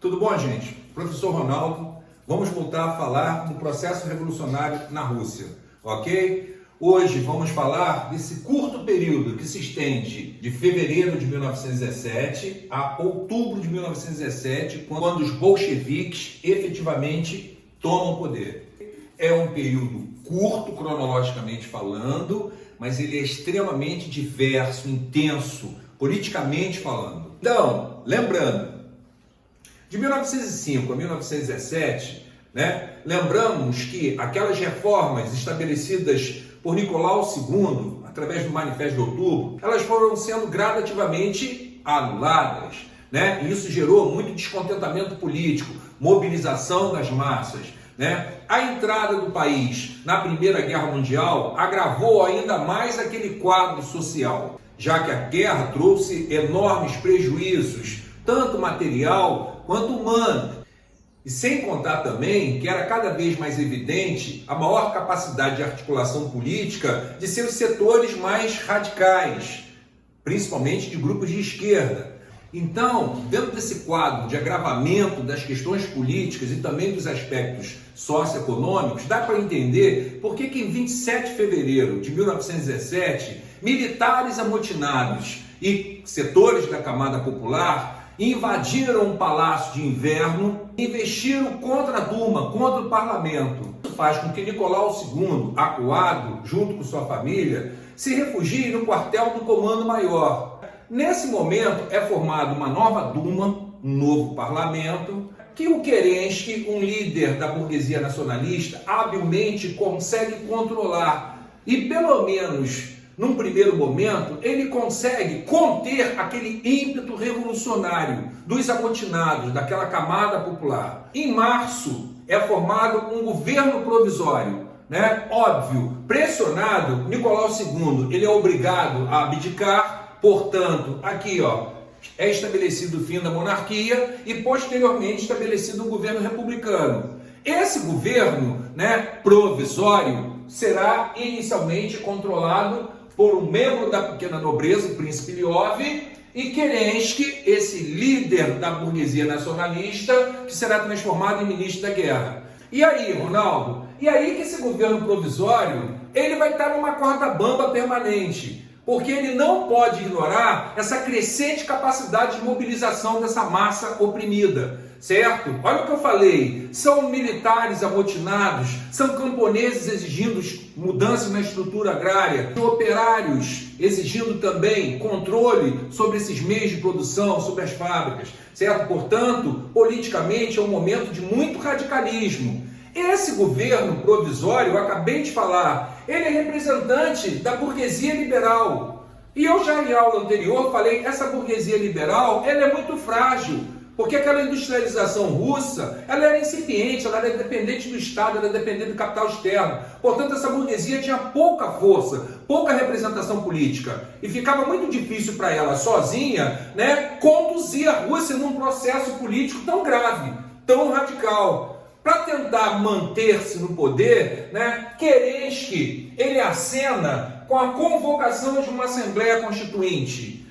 Tudo bom, gente? Professor Ronaldo, vamos voltar a falar do processo revolucionário na Rússia, ok? Hoje vamos falar desse curto período que se estende de fevereiro de 1917 a outubro de 1917, quando os bolcheviques efetivamente tomam o poder. É um período curto, cronologicamente falando, mas ele é extremamente diverso, intenso, politicamente falando. Então, lembrando, de 1905 a 1917, lembramos que aquelas reformas estabelecidas por Nicolau II, através do Manifesto de Outubro, elas foram sendo gradativamente anuladas, E isso gerou muito descontentamento político, mobilização das massas, A entrada do país na Primeira Guerra Mundial agravou ainda mais aquele quadro social, já que a guerra trouxe enormes prejuízos, tanto material quanto humano. E sem contar também que era cada vez mais evidente a maior capacidade de articulação política de seus setores mais radicais, principalmente de grupos de esquerda. Então, dentro desse quadro de agravamento das questões políticas e também dos aspectos socioeconômicos, dá para entender por que em 27 de fevereiro de 1917, militares amotinados e setores da camada popular invadiram o Palácio de Inverno e investiram contra a Duma, contra o parlamento. Isso faz com que Nicolau II, acuado, junto com sua família, se refugie no quartel do Comando Maior. Nesse momento é formada uma nova Duma, um novo parlamento, que o Kerensky, um líder da burguesia nacionalista, habilmente consegue controlar. E pelo menos num primeiro momento, ele consegue conter aquele ímpeto revolucionário dos amotinados, daquela camada popular. Em março, é formado um governo provisório, Óbvio, pressionado, Nicolau II, ele é obrigado a abdicar, portanto, aqui, é estabelecido o fim da monarquia e, posteriormente, estabelecido um governo republicano. Esse governo, provisório, será inicialmente controlado por um membro da pequena nobreza, o príncipe Liov, e Kerensky, esse líder da burguesia nacionalista, que será transformado em ministro da guerra. E aí, Ronaldo? E aí que esse governo provisório, ele vai estar numa corda bamba permanente, porque ele não pode ignorar essa crescente capacidade de mobilização dessa massa oprimida, certo? Olha o que eu falei, são militares amotinados, são camponeses exigindo mudanças na estrutura agrária, operários exigindo também controle sobre esses meios de produção, sobre as fábricas, certo? Portanto, politicamente é um momento de muito radicalismo. Esse governo provisório, eu acabei de falar, ele é representante da burguesia liberal. E eu já em aula anterior falei, essa burguesia liberal, ela é muito frágil, porque aquela industrialização russa, ela era incipiente, ela era dependente do Estado, ela era dependente do capital externo. Portanto, essa burguesia tinha pouca força, pouca representação política. E ficava muito difícil para ela, sozinha, conduzir a Rússia num processo político tão grave, tão radical. Para tentar manter-se no poder, Kerensky, ele acena com a convocação de uma Assembleia Constituinte,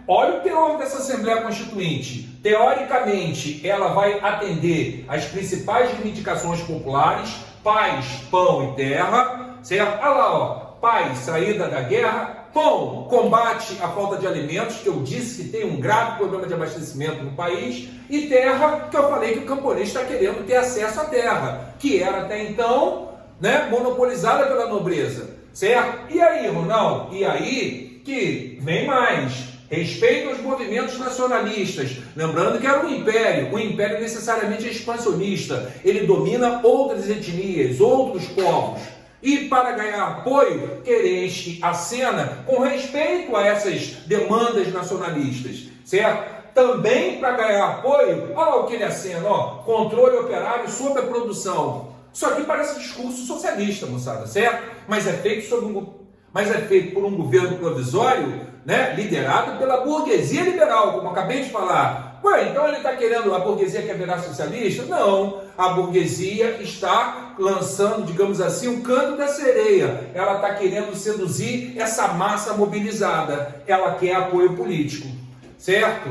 Olha o teor dessa Assembleia Constituinte. Teoricamente, ela vai atender às principais reivindicações populares, paz, pão e terra, certo? Olha lá, paz, saída da guerra, pão, combate à falta de alimentos, que eu disse que tem um grave problema de abastecimento no país, e terra, que eu falei que o camponês está querendo ter acesso à terra, que era até então, monopolizada pela nobreza, certo? E aí, Ronaldo? E aí que vem mais. Respeito aos movimentos nacionalistas, lembrando que era um império necessariamente expansionista, ele domina outras etnias, outros povos. E para ganhar apoio, Kerensky acena com respeito a essas demandas nacionalistas, certo? Também para ganhar apoio, olha o que ele acena, controle operário sobre a produção. Isso aqui parece discurso socialista, moçada, certo? Mas é feito por um governo provisório, liderado pela burguesia liberal, como eu acabei de falar. Então ele está querendo, a burguesia quer virar socialista? Não, a burguesia está lançando, digamos assim, um canto da sereia. Ela está querendo seduzir essa massa mobilizada. Ela quer apoio político, certo?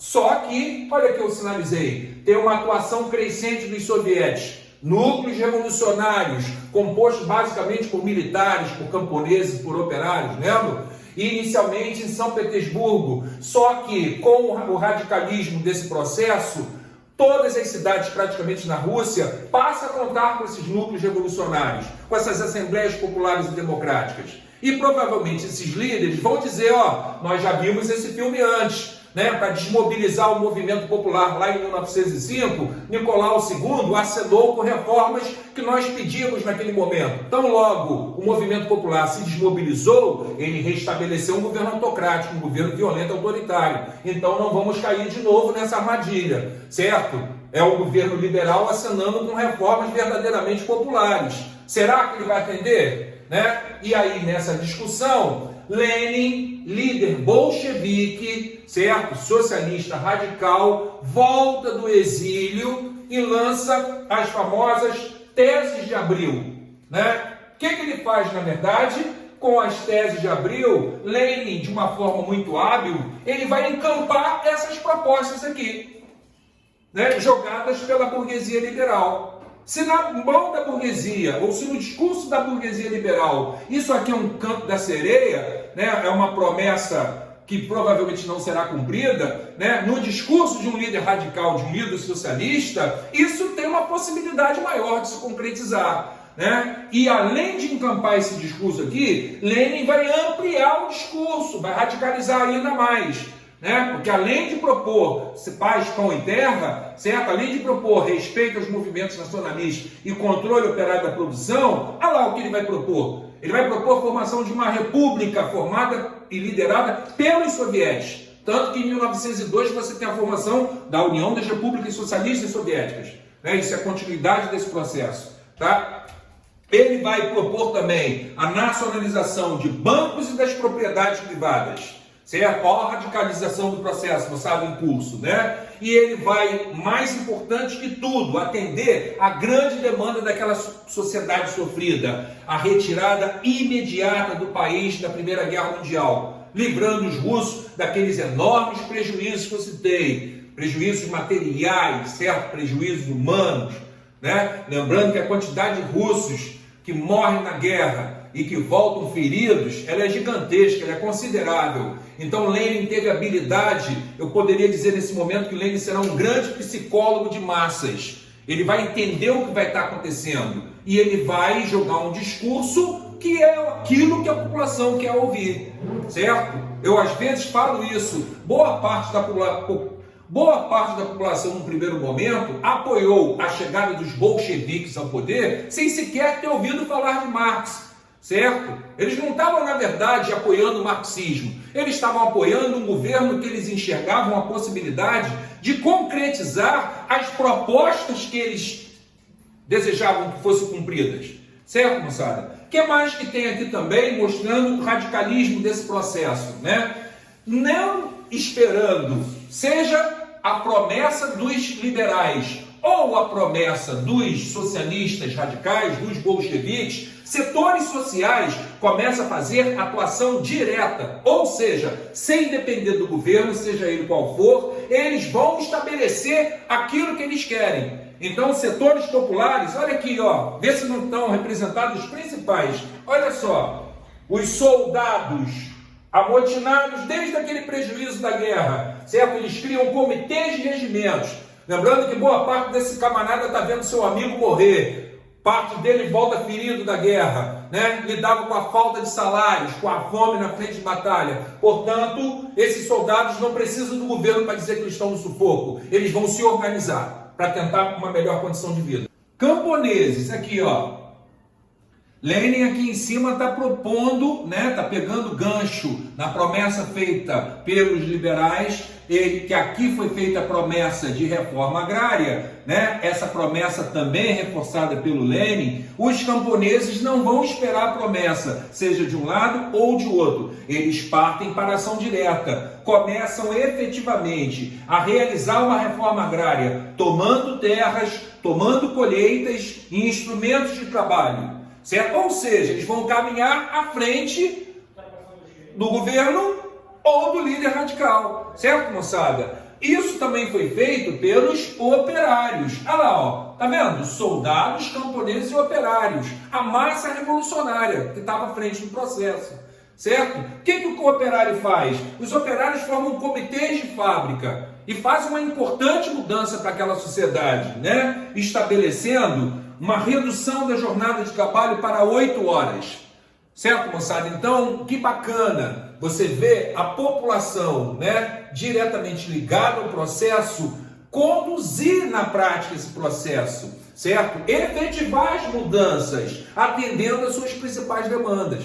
Só que, olha que eu sinalizei, tem uma atuação crescente dos sovietes, núcleos revolucionários, compostos basicamente por militares, por camponeses, por operários, lembra? Inicialmente em São Petersburgo, só que com o radicalismo desse processo, todas as cidades praticamente na Rússia passam a contar com esses núcleos revolucionários, com essas assembleias populares e democráticas. E provavelmente esses líderes vão dizer, ó, nós já vimos esse filme antes, né, para desmobilizar o movimento popular lá em 1905, Nicolau II acenou com reformas que nós pedimos naquele momento. Então, logo o movimento popular se desmobilizou, ele restabeleceu um governo autocrático, um governo violento, autoritário. Então, não vamos cair de novo nessa armadilha, certo? É o governo liberal acenando com reformas verdadeiramente populares. Será que ele vai atender? Né? E aí, nessa discussão, Lenin, líder bolchevique, certo? Socialista radical, volta do exílio e lança as famosas teses de Abril, né? O que ele faz, na verdade? Com as teses de Abril, Lenin, de uma forma muito hábil, ele vai encampar essas propostas aqui, né? Jogadas pela burguesia liberal. Se na mão da burguesia, ou se no discurso da burguesia liberal, isso aqui é um canto da sereia, né? É uma promessa que provavelmente não será cumprida, né? No discurso de um líder radical, de um líder socialista, isso tem uma possibilidade maior de se concretizar, né? E além de encampar esse discurso aqui, Lenin vai ampliar o discurso, vai radicalizar ainda mais, né? Porque além de propor paz, pão e terra, certo? Além de propor respeito aos movimentos nacionalistas e controle operário da produção, olha lá o que ele vai propor. Ele vai propor a formação de uma república formada e liderada pelos sovietes. Tanto que em 1902 você tem a formação da União das Repúblicas Socialistas Soviéticas, né? Isso é a continuidade desse processo, tá? Ele vai propor também a nacionalização de bancos e das propriedades privadas, certo? Olha a radicalização do processo, moçada, em curso, né? E ele vai, mais importante que tudo, atender a grande demanda daquela sociedade sofrida, a retirada imediata do país da Primeira Guerra Mundial, livrando os russos daqueles enormes prejuízos que eu citei, prejuízos materiais, certo? Prejuízos humanos, né? Lembrando que a quantidade de russos que morrem na guerra e que voltam feridos, ela é gigantesca, ela é considerável. Então Lenin teve habilidade, eu poderia dizer nesse momento que Lenin será um grande psicólogo de massas. Ele vai entender o que vai estar acontecendo e ele vai jogar um discurso que é aquilo que a população quer ouvir, certo? Eu às vezes falo isso, boa parte da população no primeiro momento apoiou a chegada dos bolcheviques ao poder sem sequer ter ouvido falar de Marx, certo? Eles não estavam, na verdade, apoiando o marxismo. Eles estavam apoiando um governo que eles enxergavam a possibilidade de concretizar as propostas que eles desejavam que fossem cumpridas. Certo, moçada? O que mais que tem aqui também mostrando o radicalismo desse processo, né? Não esperando, seja a promessa dos liberais ou a promessa dos socialistas radicais, dos bolcheviques, setores sociais começam a fazer atuação direta, ou seja, sem depender do governo, seja ele qual for, eles vão estabelecer aquilo que eles querem. Então, setores populares, olha aqui, ó, vê se não estão representados os principais. Olha só, os soldados amotinados desde aquele prejuízo da guerra, certo? Eles criam comitês de regimentos. Lembrando que boa parte desse camarada está vendo seu amigo morrer, parte dele volta ferido da guerra, né? Lidava com a falta de salários, com a fome na frente de batalha. Portanto, esses soldados não precisam do governo para dizer que eles estão no sufoco. Eles vão se organizar para tentar uma melhor condição de vida. Camponeses, aqui ó. Lenin aqui em cima está propondo, né, está pegando gancho na promessa feita pelos liberais, que aqui foi feita a promessa de reforma agrária, né? Essa promessa também é reforçada pelo Lenin. Os camponeses não vão esperar a promessa, seja de um lado ou de outro. Eles partem para a ação direta, começam efetivamente a realizar uma reforma agrária, tomando terras, tomando colheitas e instrumentos de trabalho. Certo? Ou seja, eles vão caminhar à frente do governo ou do líder radical, certo, moçada? Isso também foi feito pelos operários. Olha lá, ó, tá vendo? Soldados, camponeses e operários. A massa revolucionária que estava à frente do processo. Certo? O que o operário faz? Os operários formam comitês de fábrica e fazem uma importante mudança para aquela sociedade, né? Estabelecendo uma redução da jornada de trabalho para 8 horas. Certo, moçada? Então, que bacana você vê a população, né, diretamente ligada ao processo, conduzir na prática esse processo, certo? Efetivar as mudanças, atendendo às suas principais demandas,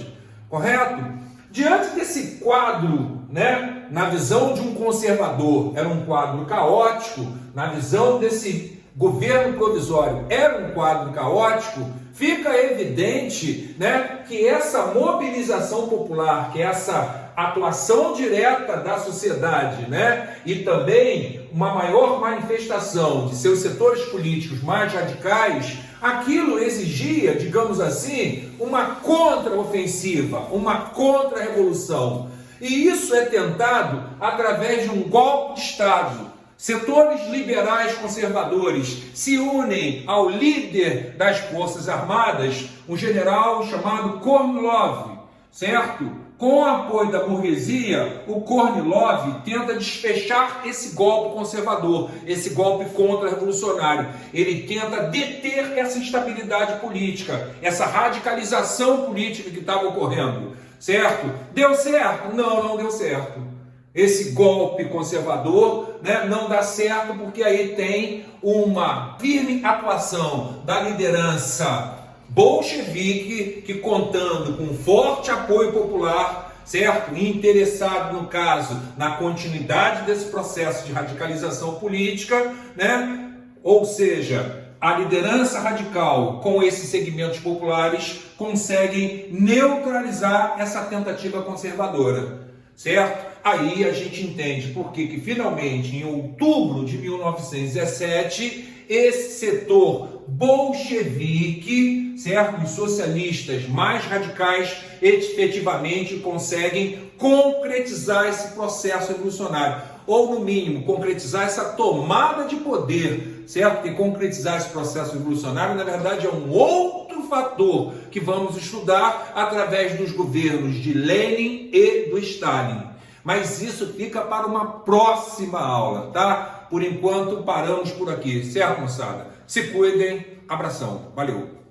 correto? Diante desse quadro, né, na visão de um conservador, era um quadro caótico, na visão desse governo provisório, era um quadro caótico, fica evidente, né, que essa mobilização popular, que essa atuação direta da sociedade, né, e também uma maior manifestação de seus setores políticos mais radicais, aquilo exigia, digamos assim, uma contra-ofensiva, uma contra-revolução. E isso é tentado através de um golpe de Estado. Setores liberais conservadores se unem ao líder das Forças Armadas, um general chamado Kornilov, certo? Com o apoio da burguesia, o Kornilov tenta desfechar esse golpe conservador, esse golpe contra-revolucionário. Ele tenta deter essa instabilidade política, essa radicalização política que estava ocorrendo, certo? Deu certo? Não, não deu certo. Esse golpe conservador, né, não dá certo porque aí tem uma firme atuação da liderança bolchevique, que contando com forte apoio popular, certo? E interessado, no caso, na continuidade desse processo de radicalização política, né? Ou seja, a liderança radical com esses segmentos populares conseguem neutralizar essa tentativa conservadora, certo? Aí a gente entende por que finalmente, em outubro de 1917, esse setor bolchevique, certo? Os socialistas mais radicais efetivamente conseguem concretizar esse processo revolucionário, ou no mínimo concretizar essa tomada de poder, certo? E concretizar esse processo revolucionário, na verdade, é um outro fator que vamos estudar através dos governos de Lenin e do Stalin. Mas isso fica para uma próxima aula, tá? Por enquanto, paramos por aqui, certo, moçada? Se cuidem, abração, valeu!